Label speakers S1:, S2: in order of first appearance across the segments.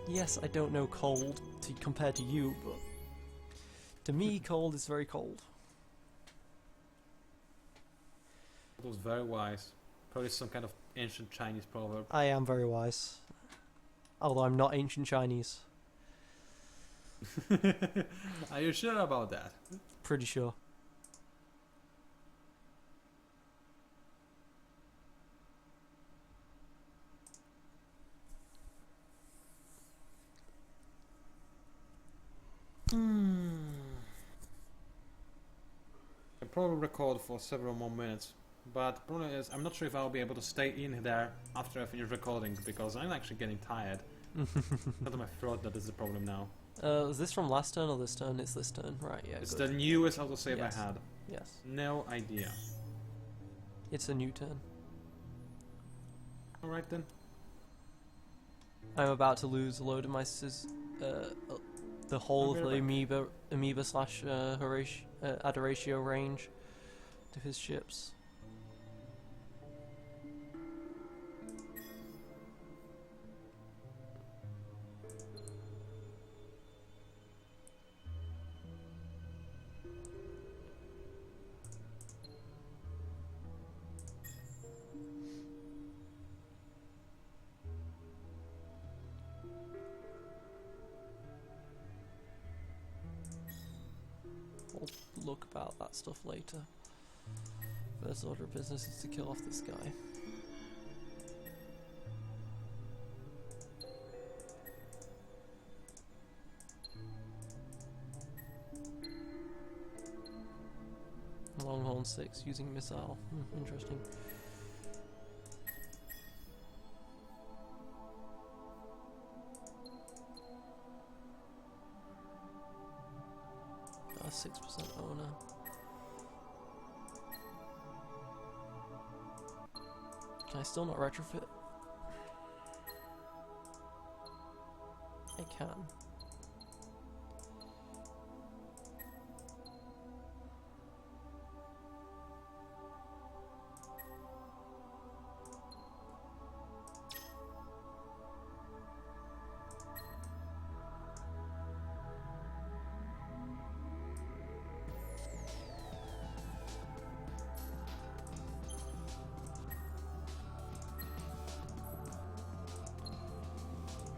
S1: Yes, I don't know cold compared to you, but to me, cold is very cold.
S2: It was very wise. Probably some kind of ancient Chinese proverb.
S1: I am very wise. Although I'm not ancient Chinese.
S2: Are you sure about that?
S1: Pretty sure.
S2: I probably record for several more minutes, but the problem is I'm not sure if I'll be able to stay in there after I finish recording because I'm actually getting tired. Not my throat that is the problem now.
S1: Is this from last turn or this turn? It's this turn, right? Yeah.
S2: It's
S1: good.
S2: the newest autosave
S1: Yes.
S2: I had.
S1: Yes.
S2: No idea.
S1: It's a new turn.
S2: Alright then.
S1: I'm about to lose a load of my the whole of the amoeba slash Adoratio range to his ships. We'll look about that stuff later. First order of business is to kill off this guy. Longhorn 6 using missile. Interesting. A 6% owner. Can I still not retrofit? I can.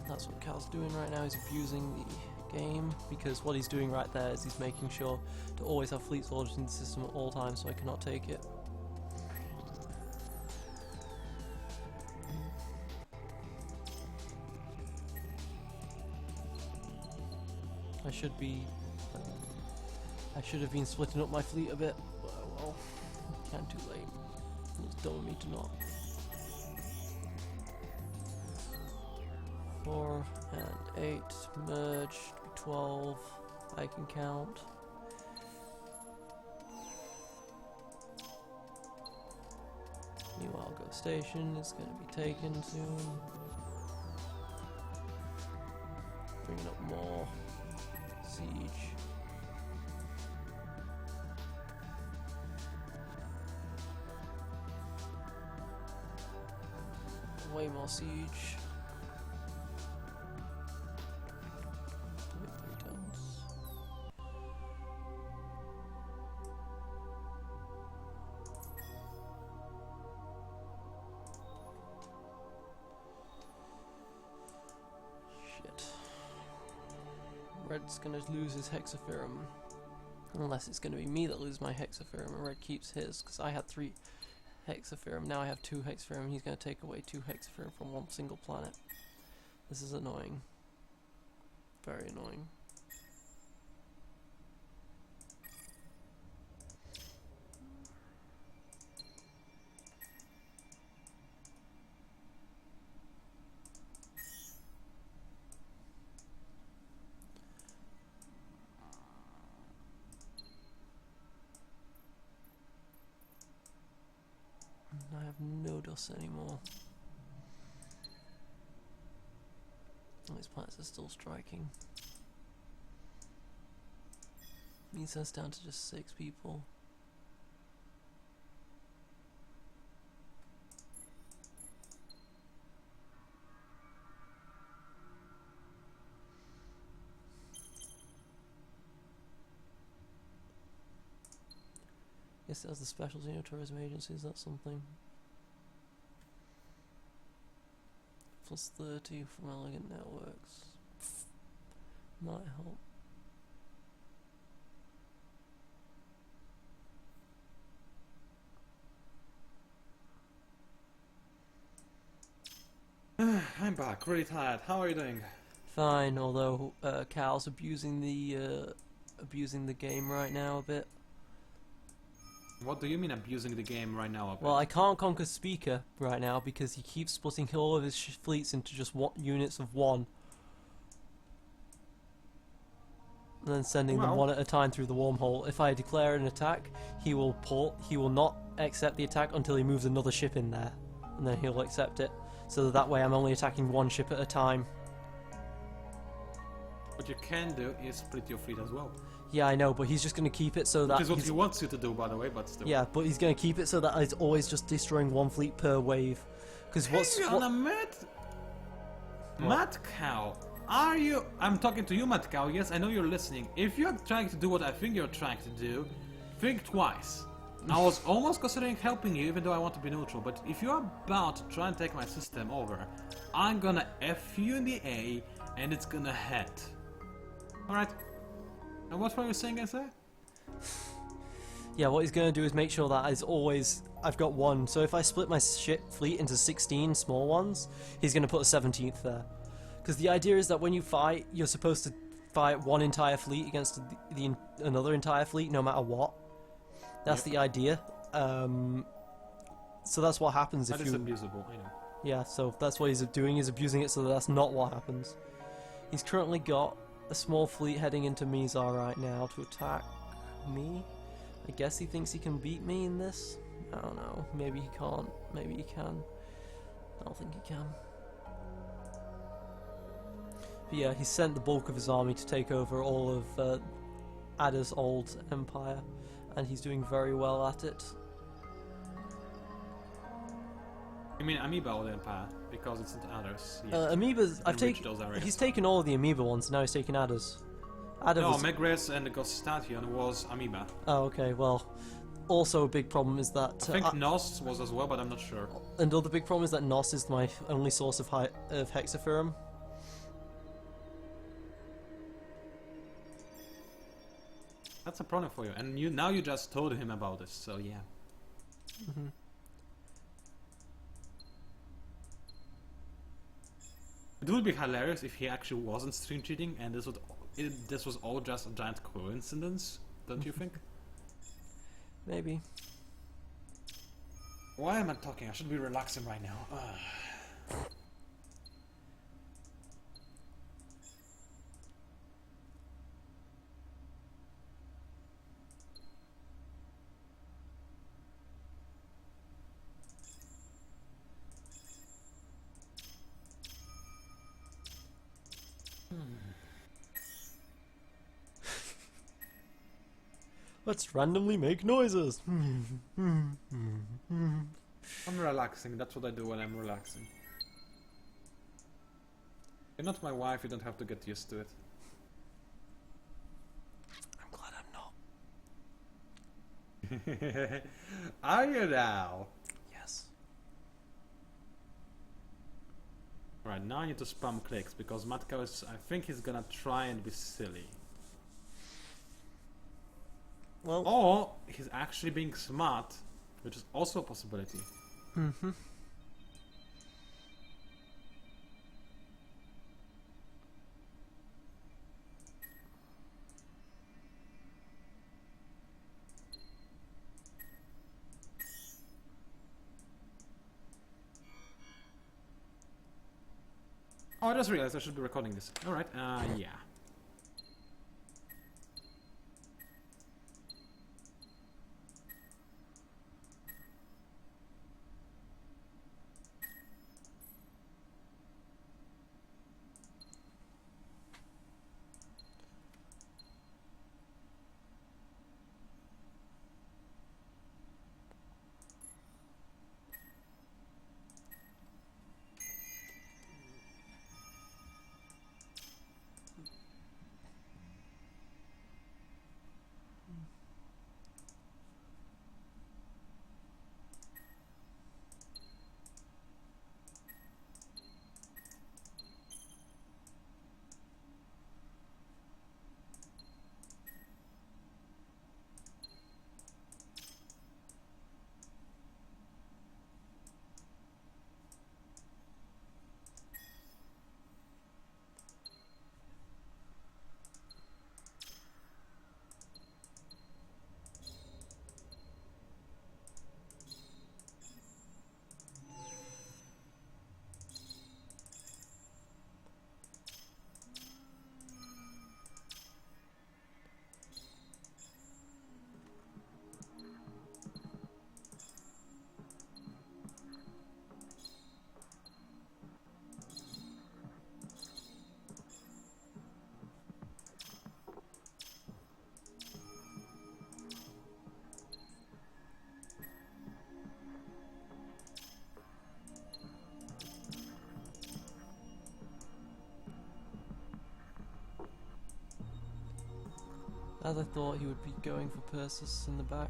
S1: That's what Cal's doing right now, he's abusing the game, because what he's doing right there is he's making sure to always have fleet soldiers in the system at all times, so I cannot take it. I should have been splitting up my fleet a bit, but oh well, can't too late. It's dumb of me to not. 4 and 8 merge to be 12. I can count. Meanwhile, Go Station is going to be taken soon. Bringing up more siege. Way more siege. Red's gonna lose his Hexaferum. Unless it's gonna be me that loses my Hexaferum and Red keeps his, because I had 3 Hexaferum, now I have 2 Hexaferum, he's gonna take away 2 Hexaferum from one single planet. This is annoying. Very annoying. I have no dust anymore. These planets are still striking. Means that's down to just 6 people. Guess it has the specialty in tourism agencies, that's something. Plus 30 from Elegant Networks. Might help.
S2: I'm back, really tired. How are you doing?
S1: Fine, although Cal's abusing the game right now a bit.
S2: What do you mean abusing the game right now?
S1: Well, I can't conquer Speaker right now because he keeps splitting all of his fleets into just units of one. And then sending them one at a time through the wormhole. If I declare an attack, he will not accept the attack until he moves another ship in there. And then he'll accept it. So that way I'm only attacking one ship at a time.
S2: What you can do is split your fleet as well.
S1: Yeah, I know, but he's just going to keep it so that...
S2: Which is what he wants you to do, by the way, but still.
S1: Yeah, but he's going to keep it so that it's always just destroying one fleet per wave. Because what's...
S2: Hang on a minute! Mad Cow, are you... I'm talking to you, Mad Cow, yes, I know you're listening. If you're trying to do what I think you're trying to do, think twice. I was almost considering helping you, even though I want to be neutral, but if you're about to try and take my system over, I'm gonna F you in the A, and it's gonna hit. Alright. And what were you saying, I say?
S1: Yeah, what he's going to do is make sure that I've got one. So if I split my ship fleet into 16 small ones, he's going to put a 17th there. Because the idea is that when you fight, you're supposed to fight one entire fleet against another entire fleet, no matter what. That's the idea. So that's what happens if you...
S2: That is abusable, I know.
S1: Yeah, so that's what he's doing, he's abusing it, so that's not what happens. He's currently got a small fleet heading into Mizar right now to attack me. I guess he thinks he can beat me in this. I don't know. Maybe he can't. Maybe he can. I don't think he can. But yeah, he sent the bulk of his army to take over all of Ada's old empire, and he's doing very well at it.
S2: You mean Amoeba or the Empire? Because it's into others.
S1: Amoebas, he's taken all of the Amoeba ones, now he's taken Ada's.
S2: No, Megris and the Gostation was Amoeba.
S1: Oh, okay, well, also a big problem is that...
S2: I think Nos was as well, but I'm not sure.
S1: Another big problem is that Nos is my only source of Hexaferum.
S2: That's a problem for you, and now you just told him about this, so yeah.
S1: Mm-hmm.
S2: It would be hilarious if he actually wasn't stream cheating and this was all just a giant coincidence, don't you think?
S1: Maybe.
S2: Why am I talking? I should be relaxing right now.
S1: Let's randomly make noises.
S2: I'm relaxing, that's what I do when I'm relaxing. You're not my wife, you don't have to get used to it.
S1: I'm glad I'm not.
S2: Are you now?
S1: Yes.
S2: Right, now I need to spam clicks because Matka is, I think he's gonna try and be silly.
S1: Well,
S2: or he's actually being smart, which is also a possibility.
S1: Mm-hmm.
S2: Oh, I just realized I should be recording this. Alright, yeah.
S1: As I thought, he would be going for Perseus in the back.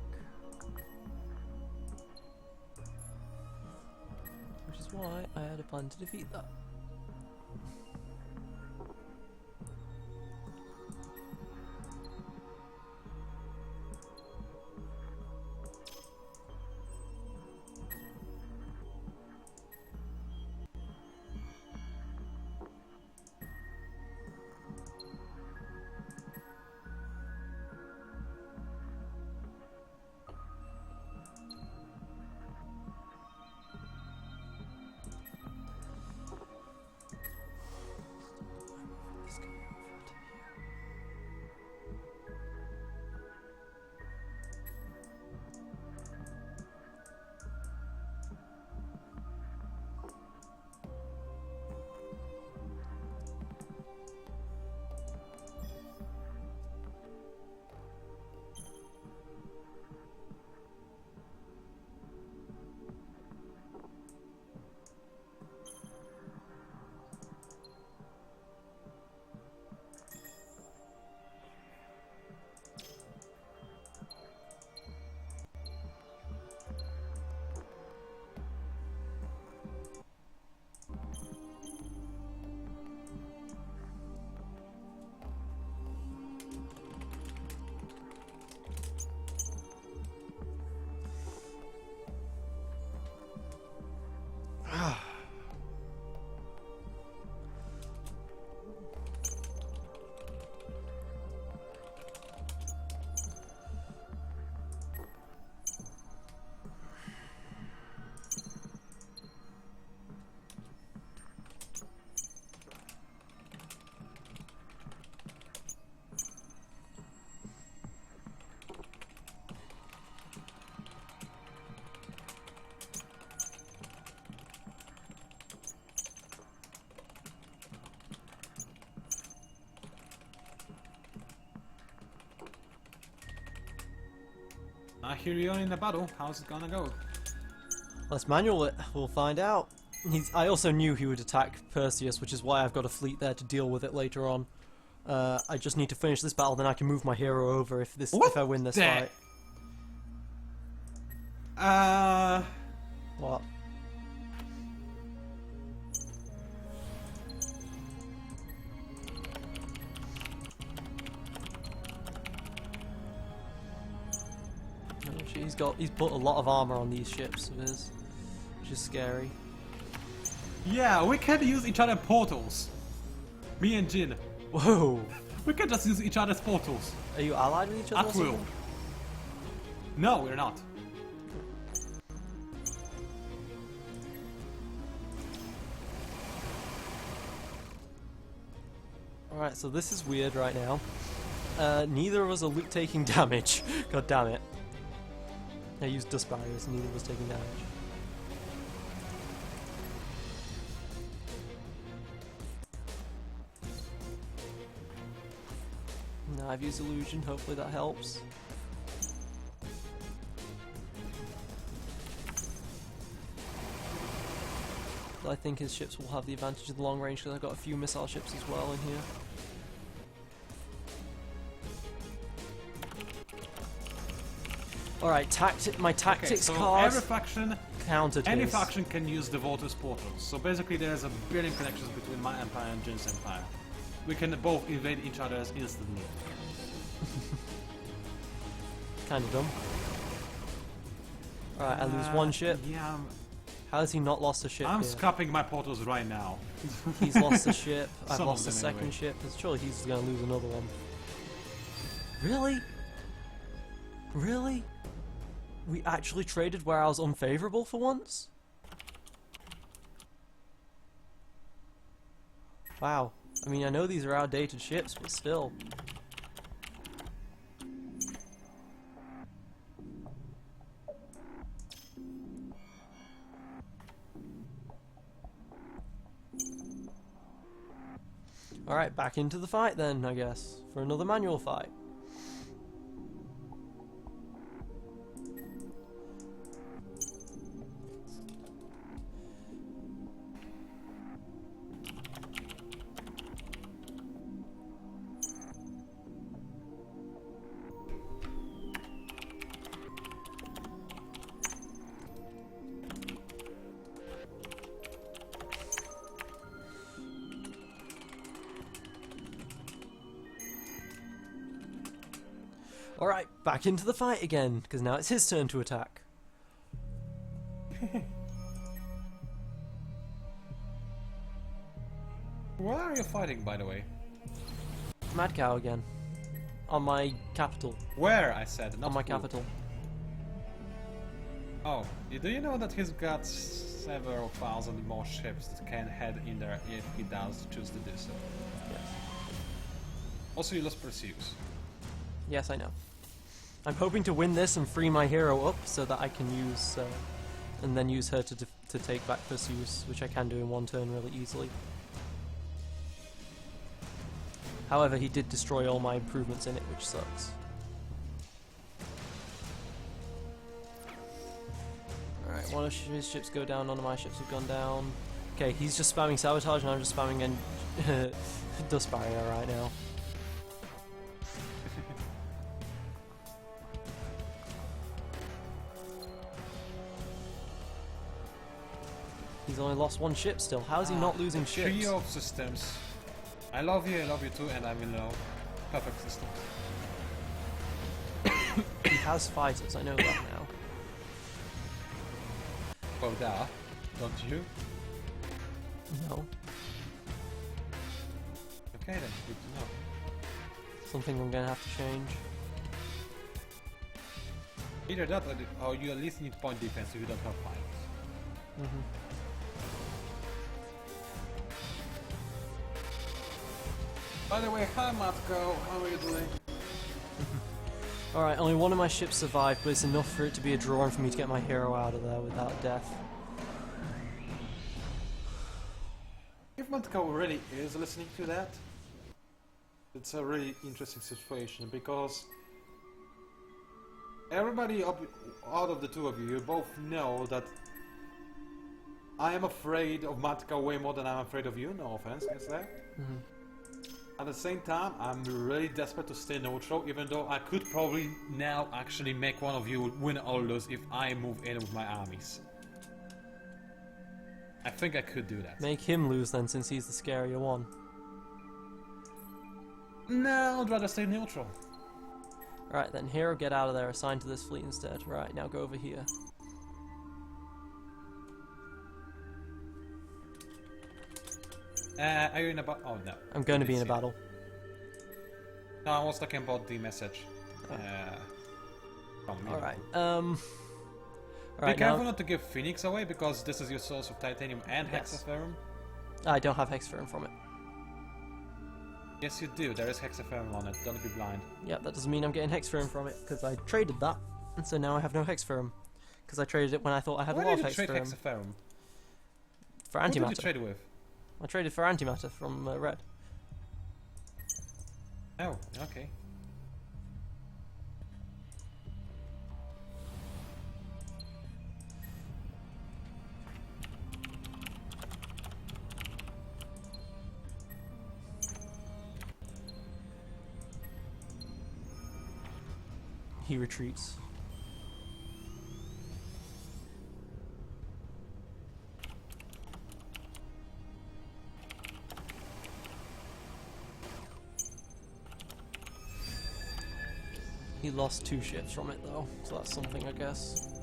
S1: Which is why I had a plan to defeat that.
S2: I hear you in the battle. How's it gonna go?
S1: Let's manual it. We'll find out. I also knew he would attack Perseus, which is why I've got a fleet there to deal with it later on. I just need to finish this battle, then I can move my hero over if I win this fight. What? He's put a lot of armor on these ships of his, which is scary.
S2: Yeah, we can use each other's portals. Me and Jin.
S1: Whoa!
S2: We can just use each other's portals.
S1: Are you allied with each other?
S2: At will. No, we're not.
S1: Alright, so this is weird right now. Neither of us are taking damage. God damn it. I used dust barriers and neither was taking damage. Now I've used illusion, hopefully that helps. But I think his ships will have the advantage of the long range because I've got a few missile ships as well in here. Alright, my tactics card
S2: every faction,
S1: countered
S2: any
S1: his.
S2: faction can use the Voltus portals. So basically there's a brilliant connection between my empire and Jin's empire. We can both invade each other's instantly.
S1: Kinda dumb. Alright, I lose one ship.
S2: Yeah,
S1: How has he not lost a ship
S2: I'm
S1: here?
S2: scrapping my portals right now.
S1: He's lost a ship, I've
S2: Some of
S1: lost a
S2: them
S1: second
S2: anyway.
S1: ship, surely he's gonna lose another one. Really? Really? We actually traded where I was unfavorable for once? Wow. I mean, I know these are outdated ships, but still. Alright, back into the fight then, I guess, for another manual fight. Alright, back into the fight again, because now it's his turn to attack.
S2: Where are you fighting, by the way?
S1: Mad Cow again. On my capital.
S2: Where, I said, not
S1: On my
S2: who.
S1: capital.
S2: Oh, do you know that he's got several thousand more ships that can head in there if he does choose to do so?
S1: Yes.
S2: Also, you lost Perseus.
S1: Yes, I know. I'm hoping to win this and free my hero up so that I can use, and then use her to take back Perseus, which I can do in one turn really easily. However, he did destroy all my improvements in it, which sucks. Alright, one of his ships go down, none of my ships have gone down. Okay, he's just spamming Sabotage and I'm just spamming Dust Barrier right now. He's only lost one ship still. How is he not losing ships?
S2: Trio of systems. I love you too, and I will know. Perfect system.
S1: He has fighters, I know that now.
S2: Well, don't you?
S1: No.
S2: Okay then, good to know.
S1: Something I'm gonna have to change.
S2: Either that or you at least need point defense if you don't have fighters.
S1: Mm-hmm.
S2: By the way, hi Matko, how are you doing?
S1: Alright, only one of my ships survived, but it's enough for it to be a draw and for me to get my hero out of there without death.
S2: If Matko really is listening to that, it's a really interesting situation because everybody out of the two of you both know that I am afraid of Matko way more than I'm afraid of you, no offense, guess that.
S1: Mm-hmm.
S2: At the same time, I'm really desperate to stay neutral, even though I could probably now actually make one of you win or lose if I move in with my armies. I think I could do that.
S1: Make him lose then, since he's the scarier one.
S2: No, I'd rather stay neutral.
S1: Alright then, hero get out of there, assign to this fleet instead. Right, now go over here.
S2: Are you in a battle? Oh no.
S1: I'm going to be in a battle.
S2: No, I was talking about the message. From me.
S1: Alright,
S2: Be
S1: Alright,
S2: careful
S1: now...
S2: not to give Phoenix away, because this is your source of titanium and
S1: Yes.
S2: hexaferrum.
S1: I don't have Hexaferum from it.
S2: Yes, you do. There is hexaferrum on it. Don't be blind.
S1: Yeah, that doesn't mean I'm getting Hexaferum from it, because I traded that, and so now I have no Hexaferum. Because I traded it when I thought I had
S2: Why
S1: a lot
S2: did
S1: of
S2: you trade
S1: Hexaferum.
S2: hexaferrum?
S1: For
S2: Who did you
S1: antimatter.
S2: trade with?
S1: I traded for antimatter from Red.
S2: Oh, okay.
S1: He retreats. He lost 2 ships from it though, so that's something I guess.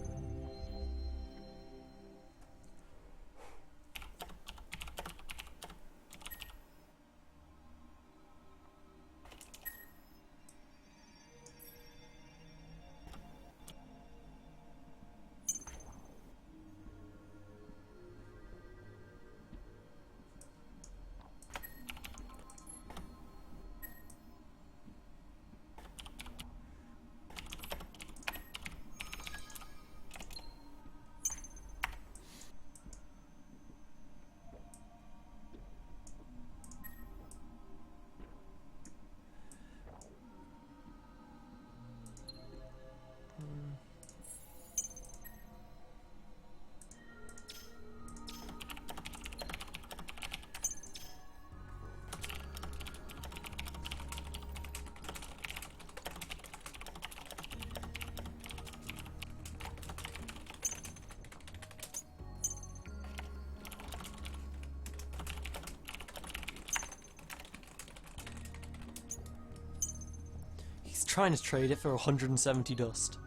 S1: trying to trade it for 170 dust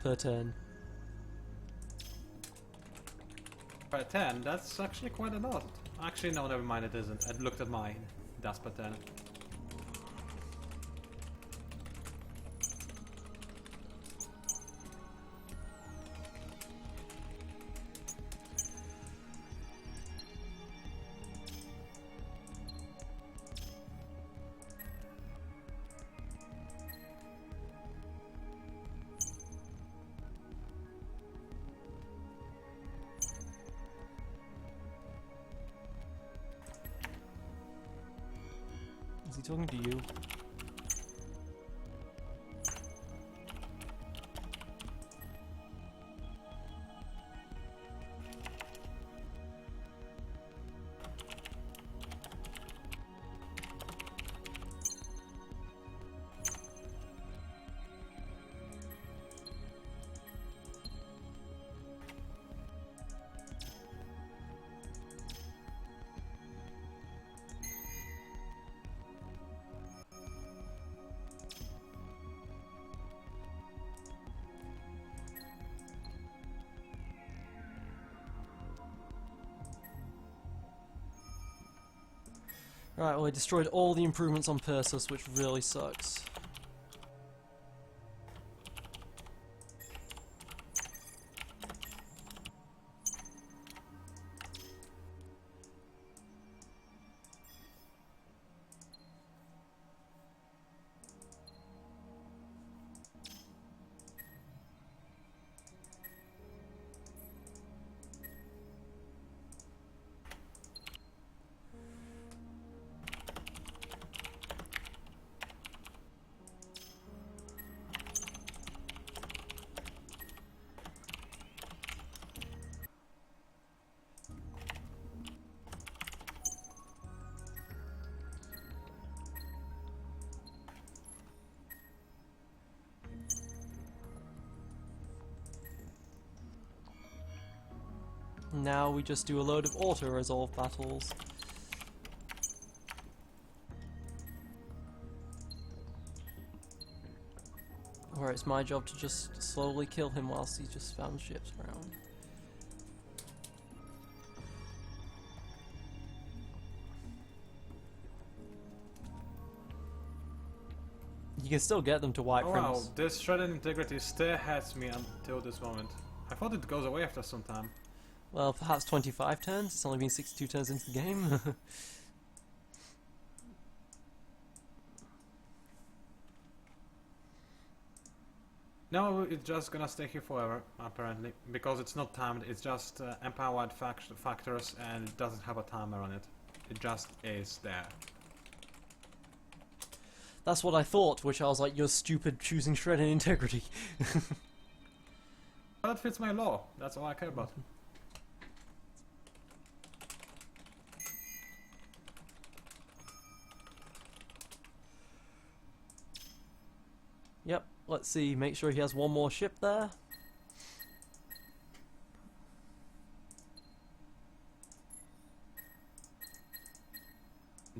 S1: per turn.
S2: Per 10, that's actually quite a lot. Actually, no, never mind, it isn't. I looked at my dust per 10.
S1: Is he talking to you? Right, well, I destroyed all the improvements on Persis, which really sucks. Now we just do a load of auto-resolve battles. Where it's my job to just slowly kill him whilst he just found ships around. You can still get them to White
S2: Oh
S1: Prince.
S2: wow, this shredded integrity still has me until this moment. I thought it goes away after some time.
S1: Well, perhaps 25 turns? It's only been 62 turns into the game.
S2: No, it's just gonna stay here forever, apparently. Because it's not timed, it's just empire-wide factors and it doesn't have a timer on it. It just is there.
S1: That's what I thought, which I was like, you're stupid choosing shredded integrity.
S2: But that fits my law, that's all I care about.
S1: Yep, let's see, make sure he has one more ship there.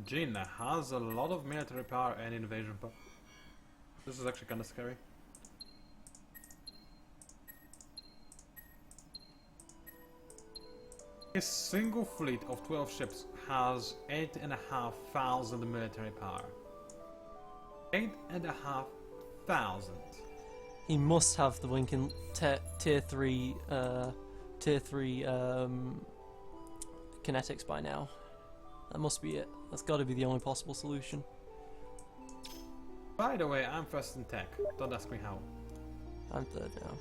S2: Jin has a lot of military power and invasion power. This is actually kinda scary. His single fleet of 12 ships has 8,500 military power. 8,500.
S1: He must have the Winkin tier 3 kinetics by now. That must be it. That's got to be the only possible solution.
S2: By the way, I'm first in tech. Don't ask me how.
S1: I'm third now.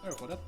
S2: Sorry for that.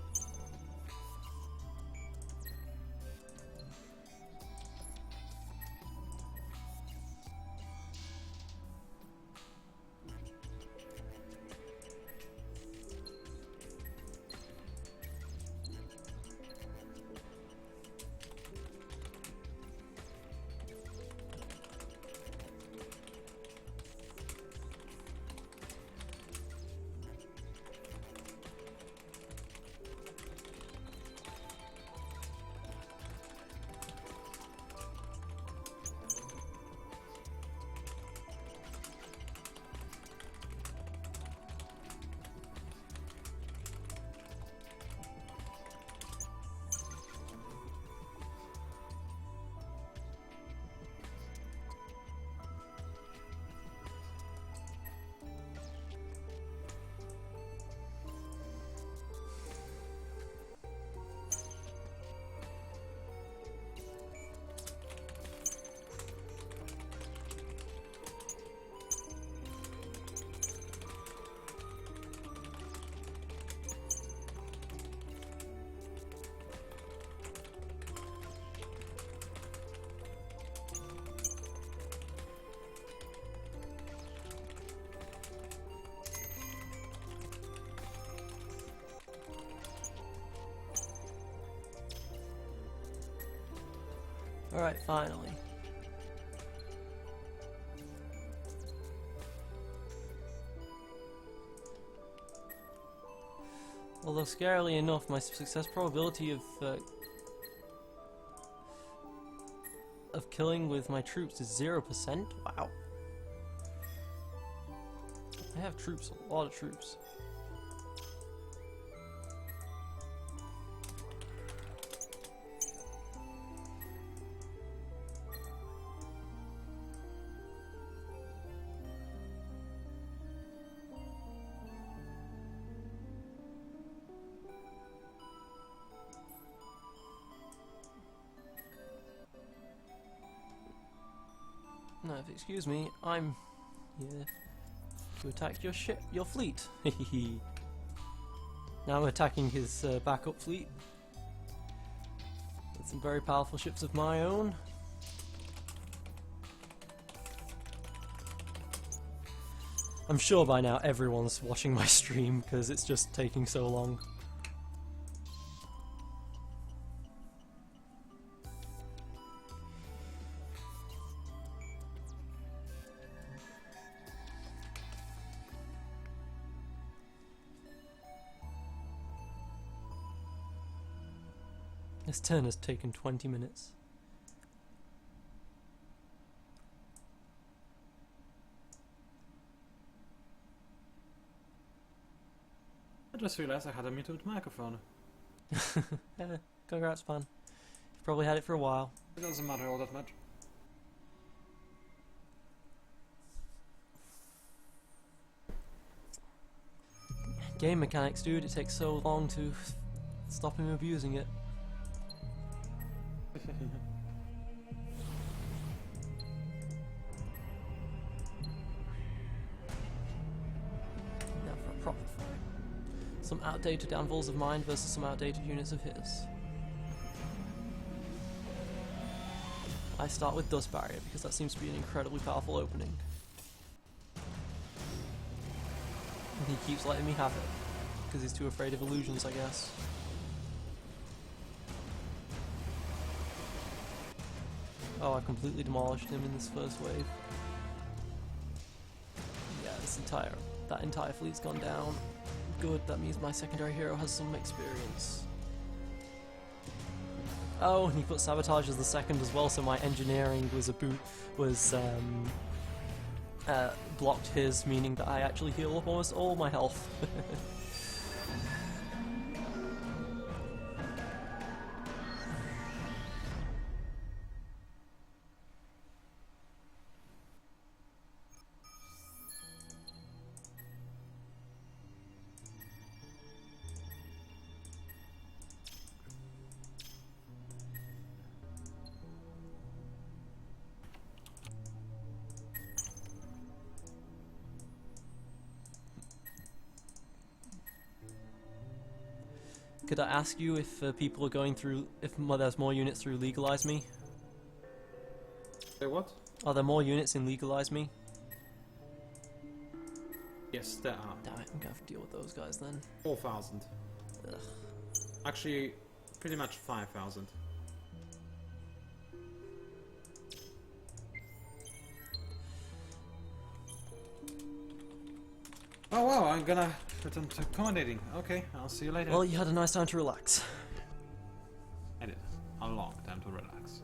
S1: Alright, finally. Although scarily enough, my success probability of killing with my troops is 0%. Wow. I have troops, a lot of troops. No, if excuse me, I'm here to attack your fleet. Now I'm attacking his backup fleet with some very powerful ships of my own. I'm sure by now everyone's watching my stream because it's just taking so long. This turn has taken 20 minutes.
S2: I just realized I had a muted microphone.
S1: Yeah, congrats, Pan. You've probably had it for a while.
S2: It doesn't matter all that much.
S1: Game mechanics, dude. It takes so long to stop him abusing it. Now for a proper fight. Some outdated anvils of mine versus some outdated units of his. I start with Dust Barrier because that seems to be an incredibly powerful opening. And he keeps letting me have it because he's too afraid of illusions, I guess. Oh, I completely demolished him in this first wave. Yeah, that entire fleet's gone down. Good, that means my secondary hero has some experience. Oh, and he put Sabotage as the second as well, so my engineering blocked his, meaning that I actually heal up almost all my health. Could I ask you if people are going through, if there's more units through Legalize Me?
S2: Say what?
S1: Are there more units in Legalize Me?
S2: Yes, there are.
S1: Damn it, I'm gonna have to deal with those guys then.
S2: 4,000.
S1: Ugh.
S2: Actually, pretty much 5,000. Oh wow, I'm gonna return to accommodating. Okay, I'll see you later.
S1: Well, you had a nice time to relax.
S2: I did. A long time to relax.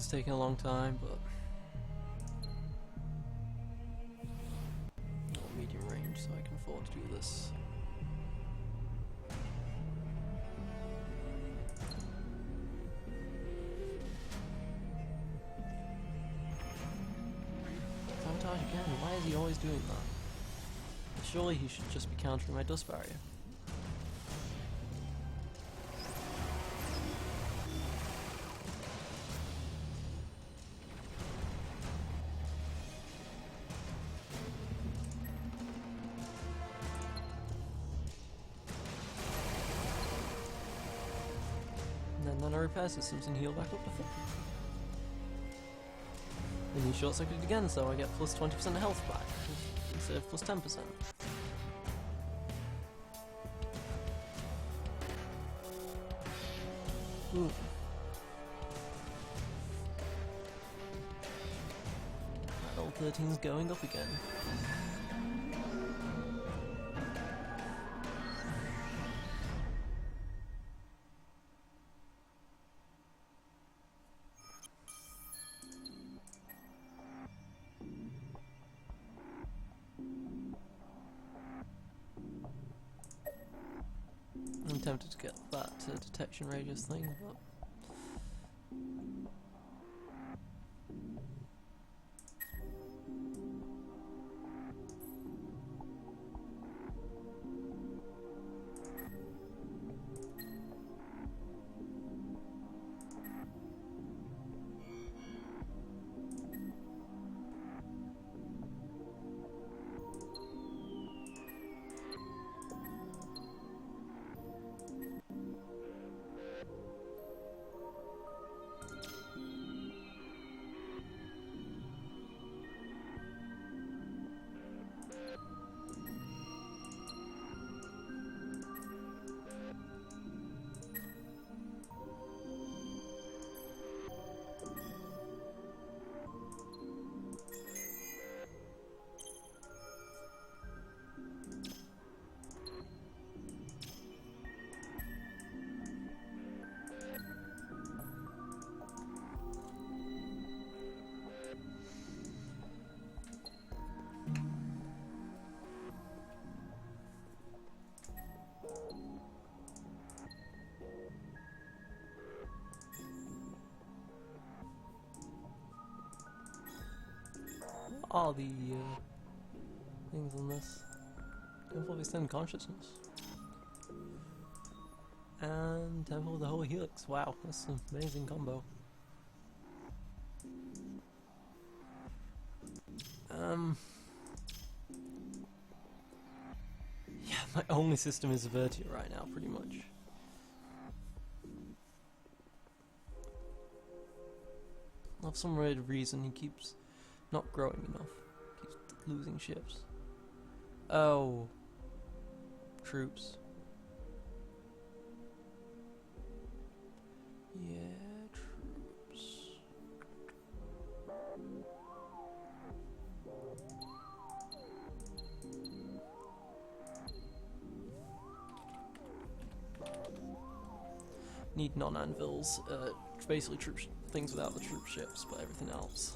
S1: it's taking a long time, but not medium range, so I can afford to do this. Sabotage again. Why is he always doing that? Surely he should just be countering my dust barrier. And then I repair systems and heal back up to full. And he short circuited again, so I get plus 20% health back instead of plus 10%. Ooh. That old 13's going up again. I'm tempted to get that detection radius thing, but what are the things on this? Temple of Extended Consciousness. And Temple of the Holy Helix. Wow, that's an amazing combo. Yeah, my only system is Vertia right now, pretty much. For some weird reason, he keeps not growing enough. Keeps losing ships. Oh. Troops. Yeah, troops. Need non-anvils. Basically things without the troop ships, but everything else.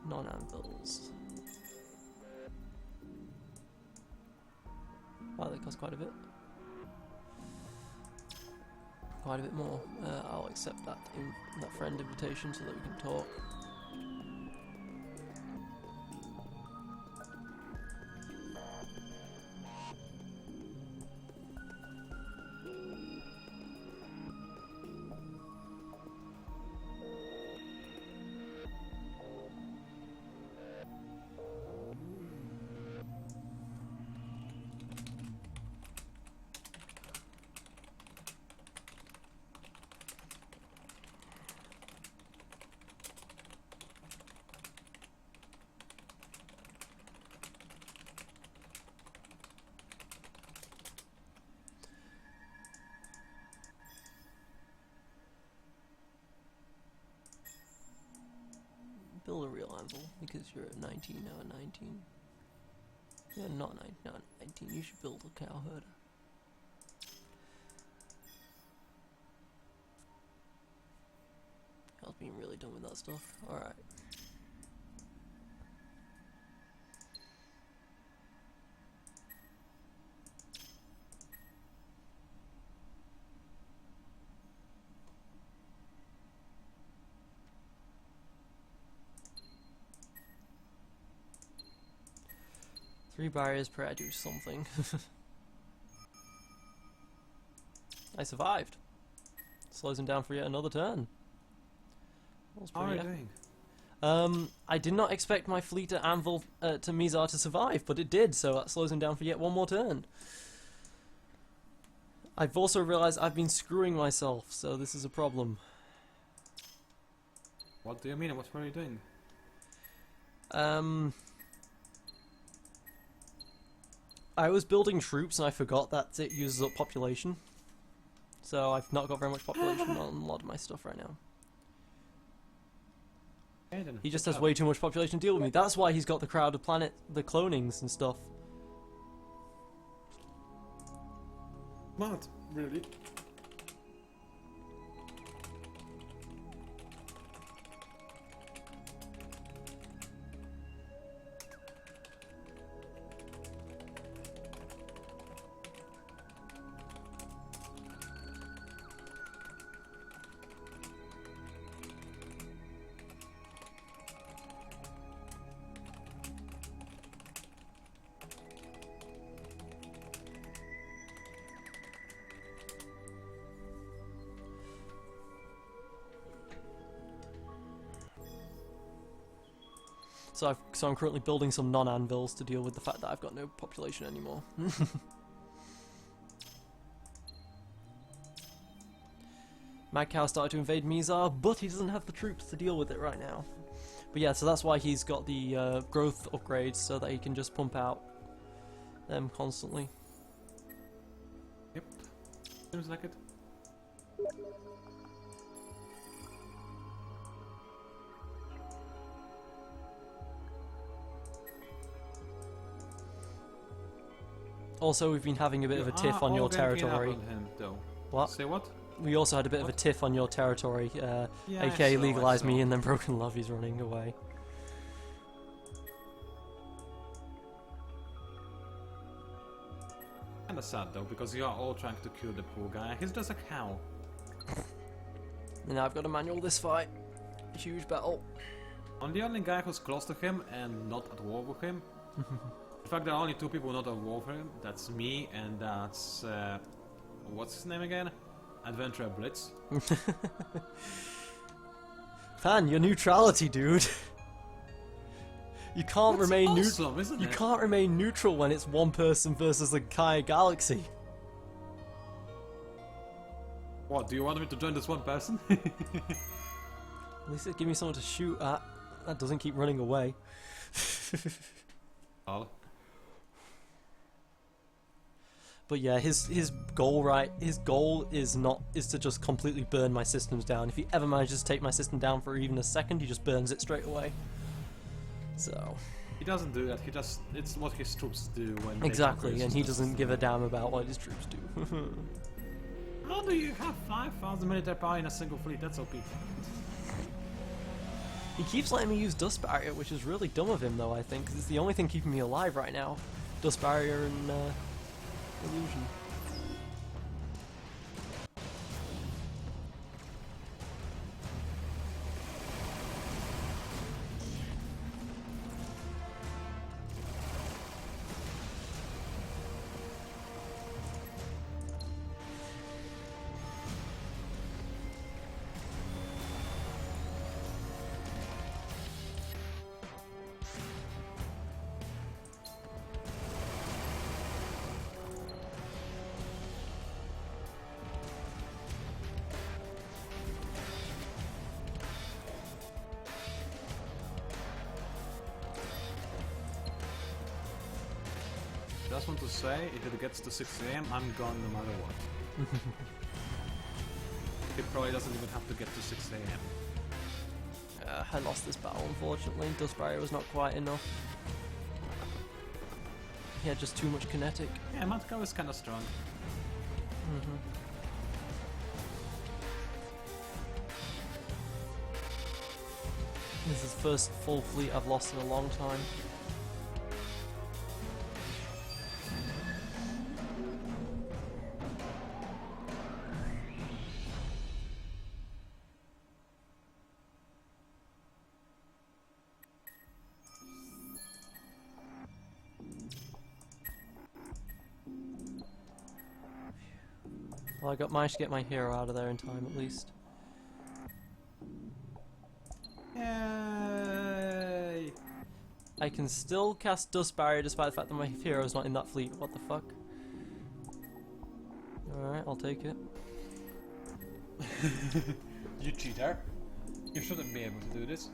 S1: Non-anvils. Wow, they cost quite a bit. Quite a bit more. I'll accept that friend invitation so that we can talk. build a real anvil because you're at 19 now. At 19, you're not 19. Not 19. You should build a cow herder. I was being really done with that stuff. All right. Three barriers per I do something. I survived. Slows him down for yet another turn.
S2: How are you doing?
S1: I did not expect my fleet at Anvil to Mizar to survive, but it did, so that slows him down for yet one more turn. I've also realised I've been screwing myself, so this is a problem.
S2: What do you mean? What were you doing?
S1: I was building troops and I forgot that it uses up population. So I've not got very much population on a lot of my stuff right now.
S2: Aiden,
S1: He just has way too much population to deal with me. That's why he's got the crowded planet, the clonings and stuff.
S2: What? Really?
S1: So I'm currently building some non-anvils to deal with the fact that I've got no population anymore. Mad Cow started to invade Mizar, but he doesn't have the troops to deal with it right now. But yeah, so that's why he's got the growth upgrades, so that he can just pump out them constantly.
S2: Yep. Seems like it.
S1: Also, we've been having a bit of a tiff on your territory.
S2: On him, though.
S1: What?
S2: Say what?
S1: We also had a bit of a tiff on your territory,
S2: Yeah,
S1: aka
S2: I
S1: Legalize
S2: saw.
S1: Me and then Broken Love, he's running away.
S2: Kinda sad though, because you are all trying to kill the poor guy. He's just a cow.
S1: And now I've got to manual this fight. A huge battle.
S2: I'm the only guy who's close to him and not at war with him. In fact, there are only two people not at war with him. That's me and that's... what's his name again? Adventurer Blitz.
S1: Man, your neutrality, dude. You can't
S2: That's
S1: remain
S2: awesome, isn't
S1: You
S2: it?
S1: can't remain neutral when it's one person versus the entire galaxy.
S2: What, do you want me to join this one person?
S1: At least it give me someone to shoot at. That doesn't keep running away.
S2: Oh.
S1: But yeah, his goal is to just completely burn my systems down. If he ever manages to take my system down for even a second, he just burns it straight away. So
S2: He doesn't do that, it's what his troops do when they
S1: exactly,
S2: conquer
S1: and he
S2: systems.
S1: doesn't give a damn about what his troops do.
S2: How do you have 5,000 military power in a single fleet? That's OP.
S1: He keeps letting me use Dust Barrier, which is really dumb of him though, I think, because it's the only thing keeping me alive right now. Dust Barrier and Illusion.
S2: Just want to say, if it gets to 6 AM, I'm gone no matter what. It probably doesn't even have to get to 6 AM.
S1: I lost this battle, unfortunately. Dust Barrier was not quite enough. He had just too much kinetic.
S2: Yeah, Matko is kind of strong.
S1: This is the first full fleet I've lost in a long time. Well, managed to get my hero out of there in time at least.
S2: Yay!
S1: I can still cast Dust Barrier despite the fact that my hero's not in that fleet. What the fuck? Alright, I'll take it.
S2: You cheater. You shouldn't be able to do this.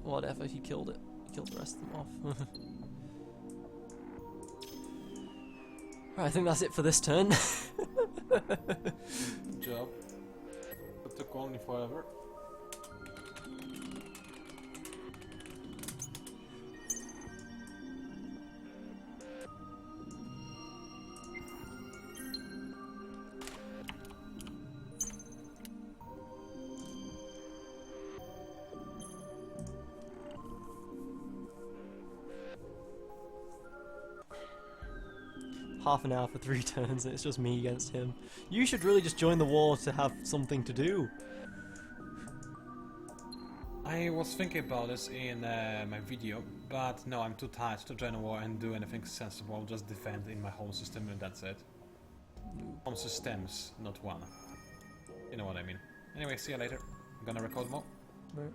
S1: Whatever, he killed it. He killed the rest of them off. Right, I think that's it for this turn.
S2: Good job. It took only forever.
S1: Half an hour for 3 turns and it's just me against him. You should really just join the war to have something to do.
S2: I was thinking about this in my video, but no, I'm too tired to join a war and do anything sensible. I'll just defend in my home system and that's it. Home systems, not one. You know what I mean. Anyway, see you later. I'm gonna record more.
S1: Right.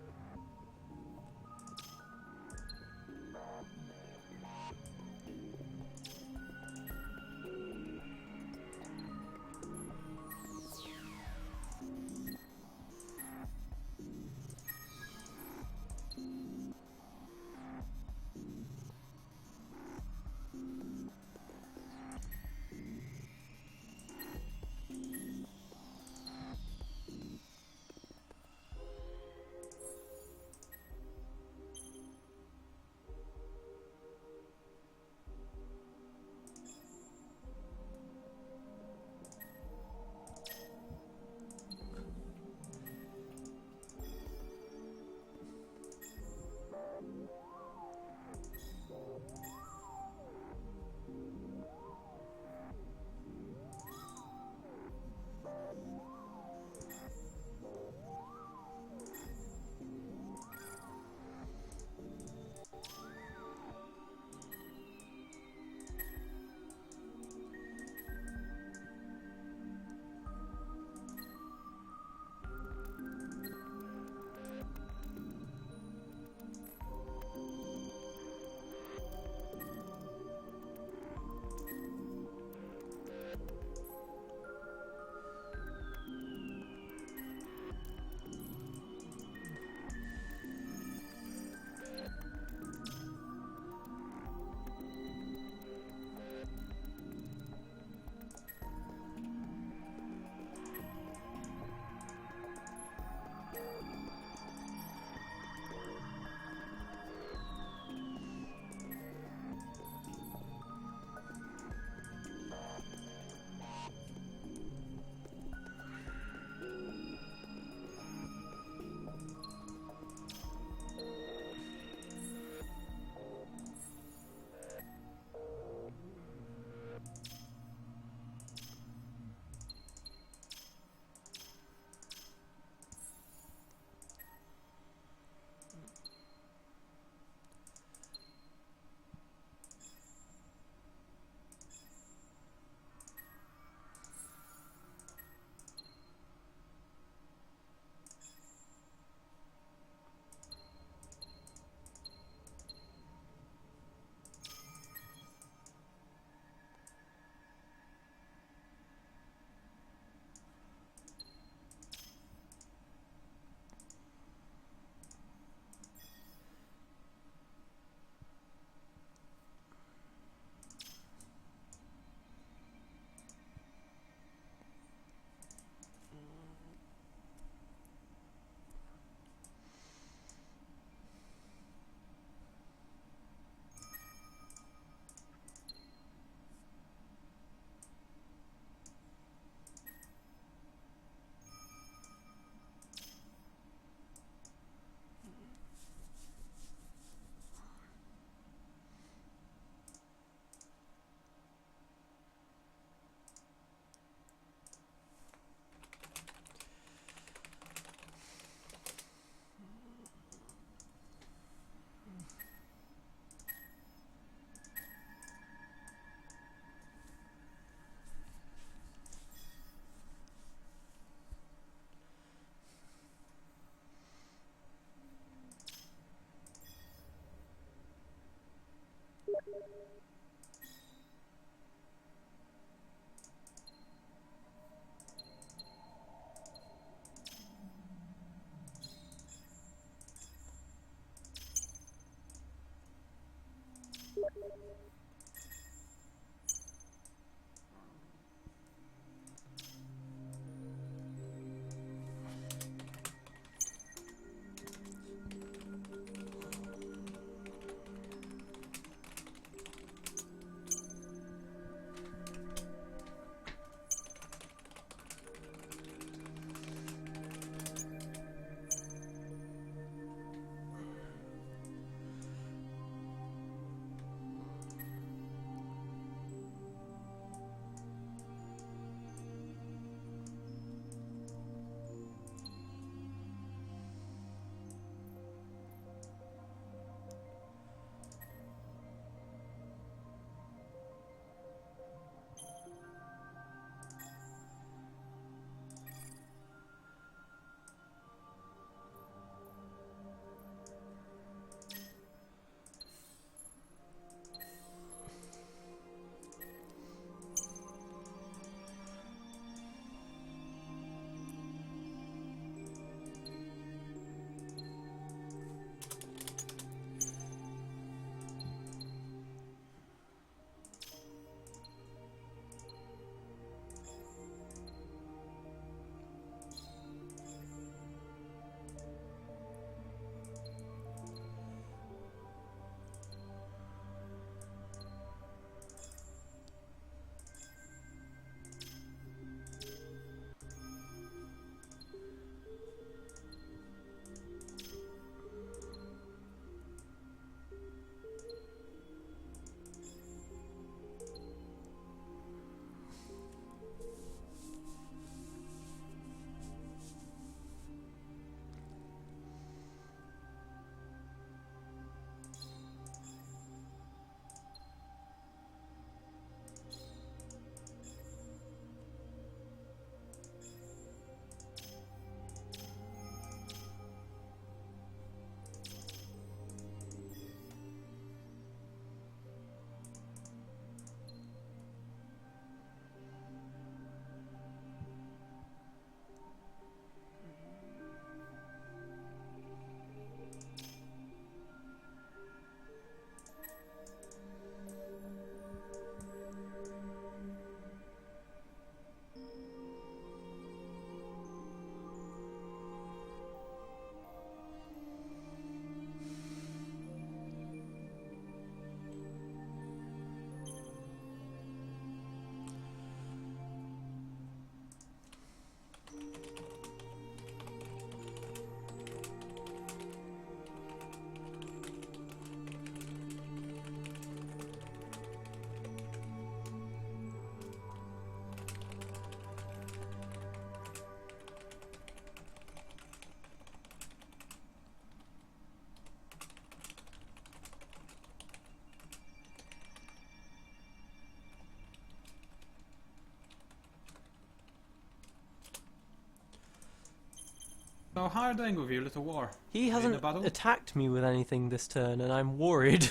S2: So how are you doing with your little war?
S1: He
S2: In
S1: hasn't
S2: the battle?
S1: attacked me with anything this turn, and I'm worried.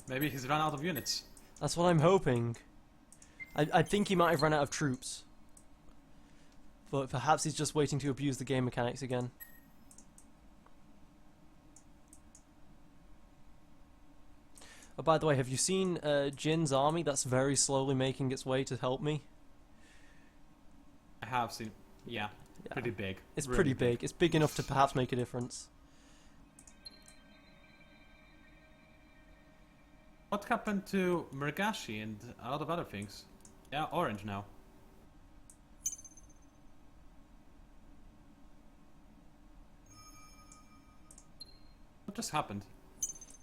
S2: Maybe he's run out of units.
S1: That's what I'm hoping. I think he might have run out of troops. But perhaps he's just waiting to abuse the game mechanics again. Oh, by the way, have you seen Jin's army that's very slowly making its way to help me?
S2: I have seen. Yeah,
S1: Yeah.
S2: pretty big.
S1: It's
S2: Really
S1: pretty big. It's big enough to perhaps make a difference.
S2: What happened to Murgashi and a lot of other things? Yeah, orange now. What just happened?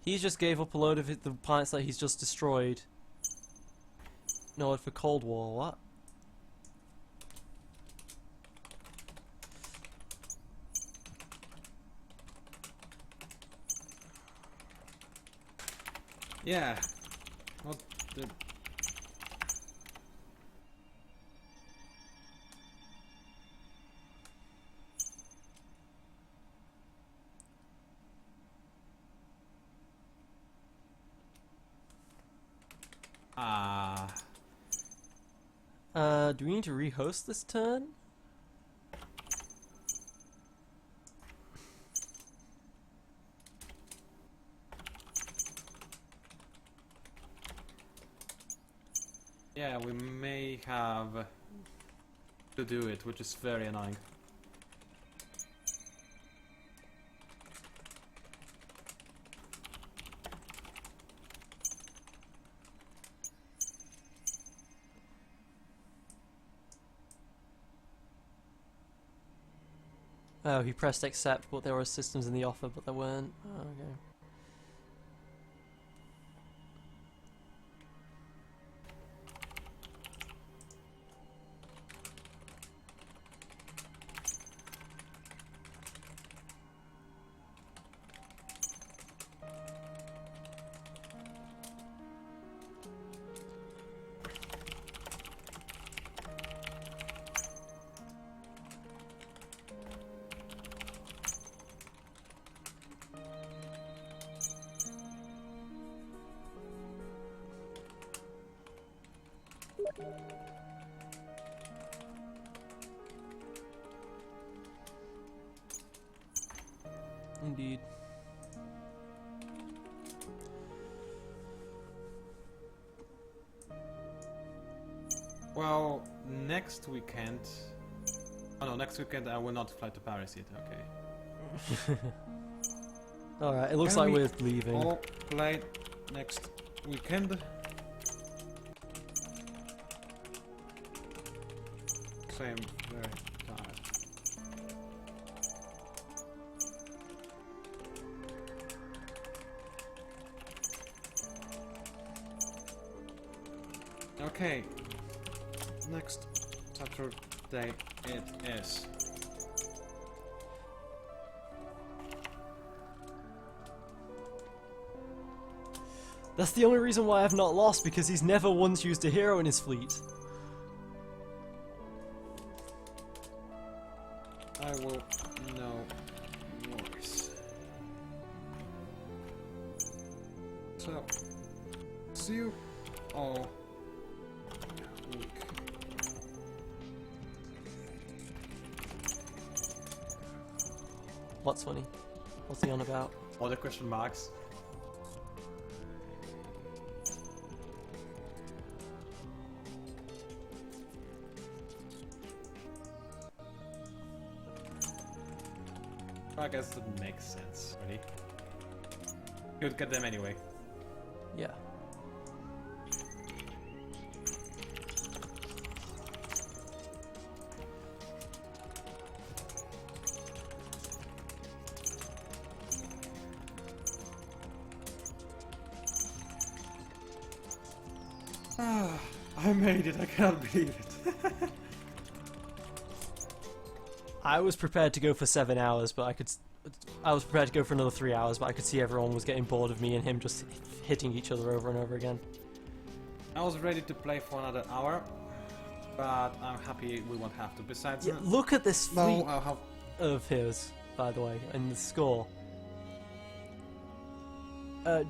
S1: He just gave up a load of the planets that he's just destroyed. No, for Cold War, what?
S2: Yeah. What the... Ah.
S1: Do we need to rehost this turn?
S2: Yeah, we may have to do it, which is very annoying.
S1: Oh, he pressed accept, but there were systems in the offer, but there weren't. Oh, okay. Indeed.
S2: Well, next weekend... Oh no, next weekend I will not fly to Paris yet, okay.
S1: Alright, it looks
S2: Can
S1: like
S2: we
S1: we're leaving.
S2: all play next weekend? I'm very tired. Okay, next Saturday it is.
S1: That's the only reason why I've not lost, because he's never once used a hero in his fleet.
S2: I will know worries. So, see you all week.
S1: What's funny? What's he on about?
S2: All the question marks. I guess it makes sense, really. You'd get them anyway.
S1: Yeah.
S2: I made it, I cannot believe it.
S1: I was prepared to go for 7 hours, but I was prepared to go for another 3 hours, but I could see everyone was getting bored of me and him just hitting each other over and over again.
S2: I was ready to play for another hour, but I'm happy we won't have to. Besides,
S1: Yeah, look at this fleet
S2: no, I'll have...
S1: of his, by the way, and the score.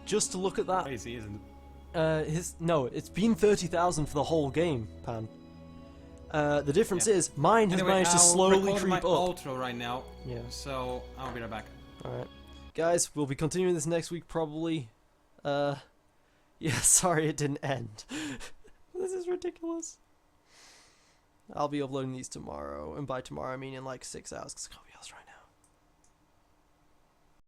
S1: Just to look at that.
S2: Crazy, isn't it?
S1: No, it's been 30,000 for the whole game, Pan. The difference is mine has
S2: Anyway,
S1: managed to
S2: I'll
S1: slowly
S2: record
S1: creep
S2: my
S1: up.
S2: outro right now,
S1: Yeah.
S2: so I'll be right back.
S1: Alright. Guys, we'll be continuing this next week probably. Yeah, sorry it didn't end. This is ridiculous. I'll be uploading these tomorrow, and by tomorrow I mean in like 6 hours, because I can't be asked right now.